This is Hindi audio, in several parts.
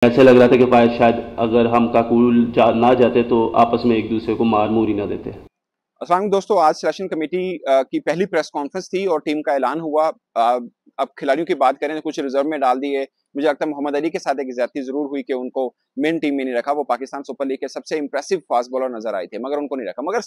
ऐसे लग रहा था कि शायद अगर हम काकुल ना जाते तो आपस में एक दूसरे को मार मूर ही ना देते। अस्सलाम वालेकुम दोस्तों, आज सिलेक्शन कमेटी की पहली प्रेस कॉन्फ्रेंस थी और टीम का ऐलान हुआ। अब खिलाड़ियों की बात करें तो कुछ रिजर्व में डाल दिए। मुझे लगता है मोहम्मद अली के साथ एक ज्यादती जरूर हुई कि उनको मेन टीम में नहीं रखा। वो पाकिस्तान सुपर लीग के सबसे इंप्रेसिव फास्ट बॉलर नजर आए थे, मगर उनको नहीं रखा। मगर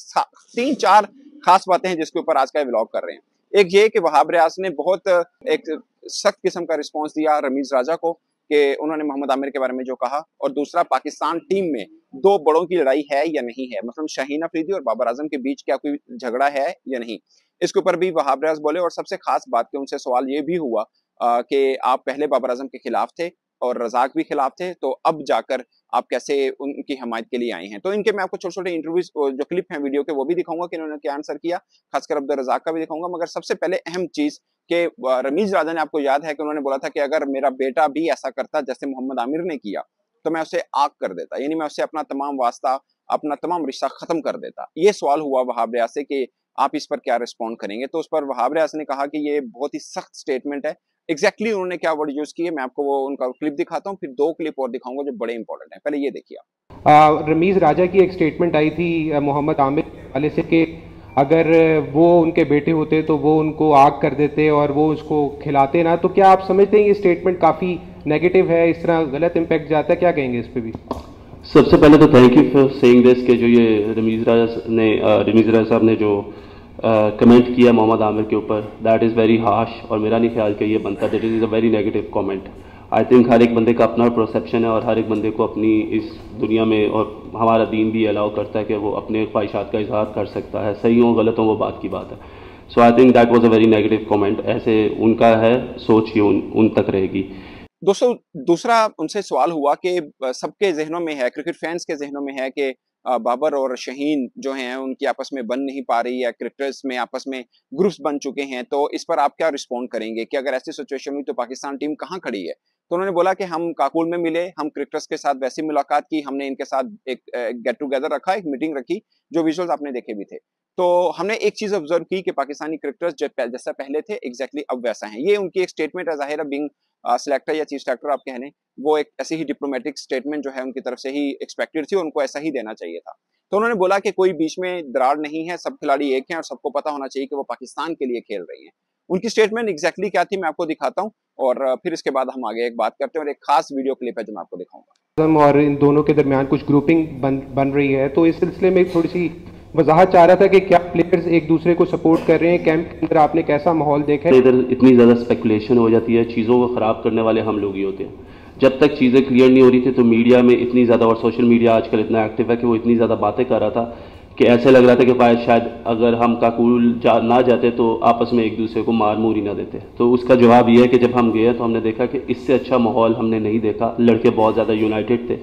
तीन चार खास बातें हैं जिसके ऊपर आज का व्लॉग कर रहे हैं। एक ये कि वहाब रियाज ने बहुत एक सख्त किस्म का रिस्पॉन्स दिया रमीज राजा को कि उन्होंने मोहम्मद आमिर के बारे में जो कहा, और दूसरा पाकिस्तान टीम में दो बड़ों की लड़ाई है या नहीं है, मतलब शाहीन अफरीदी और बाबर आजम के बीच क्या कोई झगड़ा है या नहीं, इसके ऊपर भी वहाब रियाज बोले। और सबसे खास बात कि उनसे सवाल ये भी हुआ कि आप पहले बाबर आजम के खिलाफ थे और रजाक भी खिलाफ थे, तो अब जाकर आप कैसे उनकी हमायत के लिए आए हैं। तो इनके मैं आपको छोटे छोटे इंटरव्यूज जो क्लिप हैं वीडियो के वो भी दिखाऊंगा कि इन्होंने क्या आंसर किया, खासकर अब्दुल रजाक का भी दिखाऊंगा। मगर सबसे पहले अहम चीज कि रमीज राजा ने, आपको याद है कि उन्होंने बोला था कि अगर मेरा बेटा भी ऐसा करता जैसे मोहम्मद आमिर ने किया तो मैं उसे आग कर देता, यानी मैं उससे अपना तमाम वास्ता, अपना तमाम रिश्ता खत्म कर देता। ये सवाल हुआ वहाब रियाज से कि आप इस पर क्या रिस्पॉन्ड करेंगे। तो उस पर वहाब रियाज ने कहा कि ये बहुत ही सख्त स्टेटमेंट है। एग्जैक्टली उन्होंने क्या वर्ड यूज किए मैं आपको वो उनका क्लिप दिखाता हूँ, फिर दो क्लिप और दिखाऊंगा जो बड़े इंपॉर्टेंट है। पहले ये देखिए रमीज़ राजा की एक स्टेटमेंट आई थी मोहम्मद आमिर के हवाले से कि अगर वो उनके बेटे होते तो वो उनको आग कर देते और वो उसको खिलाते ना। तो क्या आप समझते हैं ये स्टेटमेंट काफ़ी नेगेटिव है, इस तरह गलत इम्पैक्ट जाता है, क्या कहेंगे इस पर भी? सबसे पहले तो thank you for saying this कि जो ये रमीज राजा साहब ने जो कमेंट किया मोहम्मद आमिर के ऊपर, दैट इज़ वेरी हार्श और मेरा नहीं ख्याल कि ये बनता। That is a very negative comment. I think हर एक बंदे का अपना परसेप्शन है और हर एक बंदे को अपनी इस दुनिया में, और हमारा दीन भी अलाउ करता है कि वो अपने ख्वाहिशात का इजहार कर सकता है। सही हो गलत हो वो बात की बात है। So I think that was a very negative comment. ऐसे उनका है, सोच ही उन तक रहेगी। दोस्तों। दूसरा उनसे सवाल हुआ कि सबके जहनों में है, क्रिकेट फैंस के जहनों में है कि बाबर और शहीन जो हैं उनकी आपस में बन नहीं पा रही है, क्रिकेटर्स में आपस में ग्रुप्स बन चुके हैं। तो इस पर आप क्या रिस्पॉन्ड करेंगे कि अगर ऐसी सिचुएशन हुई तो पाकिस्तान टीम कहाँ खड़ी है। तो उन्होंने बोला कि हम काकुल में मिले, हम क्रिकेटर्स के साथ वैसी मुलाकात की, हमने इनके साथ एक गेट टुगेदर रखा, एक मीटिंग रखी, जो विजुअल्स आपने देखे भी थे। तो हमने एक चीज ऑब्जर्व की कि पाकिस्तानी क्रिकेटर्स जैसा पहले थे एग्जैक्टली अब वैसा है। ये उनकी एक स्टेटमेंट है, जाहिर है बीइंग सिलेक्टर या चीफ सेलेक्टर आप कह लें, वो एक ऐसी ही डिप्लोमेटिक स्टेटमेंट जो है उनकी तरफ से ही एक्सपेक्टेड थी, उनको ऐसा ही देना चाहिए था। तो उन्होंने बोला कि कोई बीच में दरार नहीं है, सब खिलाड़ी एक हैं और सबको पता होना चाहिए कि वो पाकिस्तान के लिए खेल रही हैं। उनकी स्टेटमेंट एग्जैक्टली क्या थी मैं आपको दिखाता हूँ, और फिर इसके बाद हम आगे एक बात करते हैं और एक खास वीडियो क्लिप है जो मैं आपको दिखाऊंगा। आजम और इन दोनों के दरमियान कुछ ग्रुपिंग बन रही है, तो इस सिलसिले में थोड़ी सी वजाहत चाह रहा था कि क्या प्लेयर्स एक दूसरे को सपोर्ट कर रहे हैं, कैंप के अंदर आपने कैसा माहौल देखा है? इधर इतनी ज़्यादा स्पेकुलेशन हो जाती है, चीज़ों को ख़राब करने वाले हम लोग ही होते हैं। जब तक चीज़ें क्लियर नहीं हो रही थी तो मीडिया में इतनी ज़्यादा, और सोशल मीडिया आजकल इतना एक्टिव है कि वो इतनी ज़्यादा बातें कर रहा था कि ऐसे लग रहा था कि शायद अगर हम काकुल ना जाते तो आपस में एक दूसरे को मार मूर ही ना देते। तो उसका जवाब ये है कि जब हम गए तो हमने देखा कि इससे अच्छा माहौल हमने नहीं देखा। लड़के बहुत ज़्यादा यूनाइटेड थे।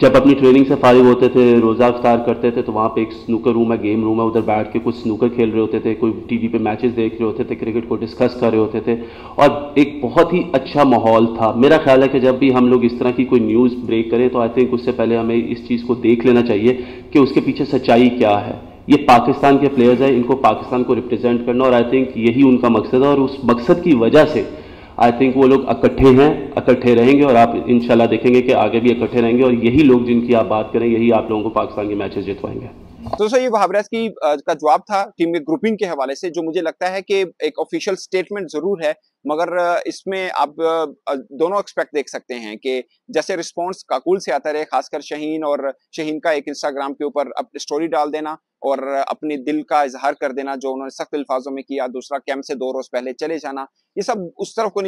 जब अपनी ट्रेनिंग से फारिग होते थे, रोज़ा इफ्तार करते थे, तो वहाँ पे एक स्नूकर रूम है, गेम रूम है, उधर बैठ के कुछ स्नूकर खेल रहे होते थे, कोई टीवी पे मैचेस देख रहे होते थे, क्रिकेट को डिस्कस कर रहे होते थे, और एक बहुत ही अच्छा माहौल था। मेरा ख्याल है कि जब भी हम लोग इस तरह की कोई न्यूज़ ब्रेक करें तो आई थिंक उससे पहले हमें इस चीज़ को देख लेना चाहिए कि उसके पीछे सच्चाई क्या है। ये पाकिस्तान के प्लेयर्स हैं, इनको पाकिस्तान को रिप्रेजेंट करना, और आई थिंक यही उनका मकसद है, और उस मकसद की वजह से आई थिंक वो लोग इकट्ठे हैं, इकट्ठे रहेंगे, और आप इंशाल्लाह देखेंगे कि आगे भी इकट्ठे रहेंगे, और यही लोग जिनकी आप बात करें यही आप लोगों को पाकिस्तान के मैचेस जितवाएंगे। तो सर ये वहाबराज की का जवाब था टीम में ग्रुपिंग के हवाले से, जो मुझे लगता है कि एक ऑफिशियल स्टेटमेंट जरूर है, मगर इसमें आप दोनों एक्सपेक्ट देख सकते हैं कि जैसे रिस्पांस काकुल से आता रहे, खासकर शहीन, और शहीन का एक इंस्टाग्राम के ऊपर स्टोरी डाल देना और अपने दिल का इजहार कर देना जो उन्होंने सख्त अल्फाजों में किया, दूसरा कैंप से 2 रोज पहले चले जाना, ये सब उस तरफ को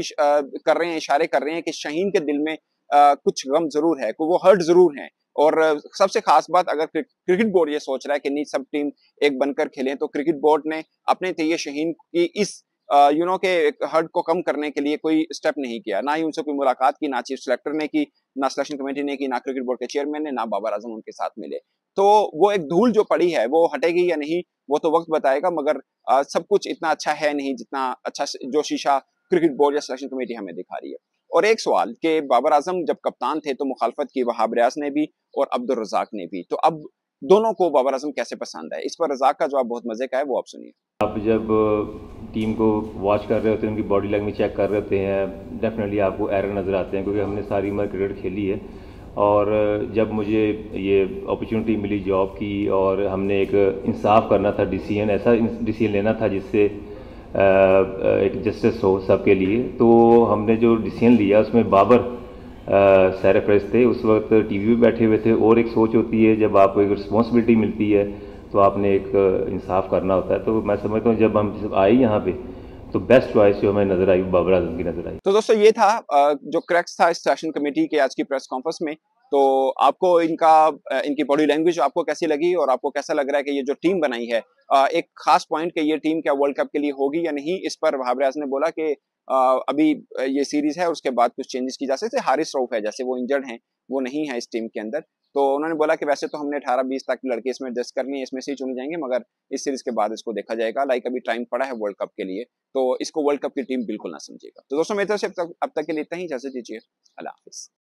कर रहे हैं, इशारे कर रहे हैं कि शहीन के दिल में कुछ गम जरूर है, वो हर्ट जरूर है। और सबसे खास बात, अगर क्रिकेट बोर्ड ये सोच रहा है कि नहीं सब टीम एक बनकर खेलें, तो क्रिकेट बोर्ड ने अपने तय शहीन की इस के हर्ट को कम करने के लिए कोई स्टेप नहीं किया, ना ही उनसे कोई मुलाकात की, ना चीफ सेलेक्टर ने की, ना सिलेक्शन कमेटी ने की, ना क्रिकेट बोर्ड के चेयरमैन ने, ना बाबर आजम उनके साथ मिले। तो वो एक धूल जो पड़ी है वो हटेगी या नहीं वो तो वक्त बताएगा, मगर सब कुछ इतना अच्छा है नहीं जितना अच्छा जो शीशा क्रिकेट बोर्ड या सिलेक्शन कमेटी हमें दिखा रही है। और एक सवाल कि बाबर आजम जब कप्तान थे तो मुखालफत की वहाब रियाज ने भी और अब्दुल रजाक ने भी, तो अब दोनों को बाबर आजम कैसे पसंद है, इस पर रजाक का जवाब बहुत मजे का है, वो आप सुनिए। अब जब टीम को वॉच कर रहे होते हैं, उनकी बॉडी लैंग्वेज चेक कर रहे होते हैं, डेफिनेटली आपको एरर नज़र आते हैं, क्योंकि हमने सारी उम्र क्रिकेट खेली है। और जब मुझे ये अपॉर्चुनिटी मिली जॉब की और हमने एक इंसाफ करना था, डिसीजन ऐसा डिसीजन लेना था जिससे एक जस्टिस हो सबके लिए, तो हमने जो डिसीजन लिया उसमें बाबर सरफराज थे उस वक्त, टीवी पे बैठे हुए थे। और एक सोच होती है जब आपको एक रिस्पॉन्सिबिलिटी मिलती है तो आपने एक इंसाफ करना होता है। तो मैं समझता हूँ जब हम आए यहाँ पे तो बेस्ट चॉइस जो हमें नजर आई बाबर आजम की नजर आई। तो दोस्तों ये था जो क्रैक्स था इस सेशन कमेटी के आज की प्रेस कॉन्फ्रेंस में। तो आपको इनकी बॉडी लैंग्वेज आपको कैसी लगी और आपको कैसा लग रहा है कि ये जो टीम बनाई है, एक खास पॉइंट कि ये टीम क्या वर्ल्ड कप के लिए होगी या नहीं, इस पर वहाब रियाज ने बोला कि अभी ये सीरीज है उसके बाद कुछ चेंजेस की जा सकते हैं। हारिस रऊफ है जैसे वो इंजर्ड हैं, वो नहीं है इस टीम के अंदर। तो उन्होंने बोला कि वैसे तो हमने 18-20 तक लड़के इसमें एडजस्ट करनी है, इसमें से ही चुने जाएंगे, मगर इस सीरीज के बाद इसको देखा जाएगा। लाइक अभी टाइम पड़ा है वर्ल्ड कप के लिए, तो इसको वर्ल्ड कप की टीम बिल्कुल ना समझेगा। तो दोस्तों मेरी तरफ से अब तक के लिए इतना ही, इजाजत दीजिए, अल्लाह हाफिज।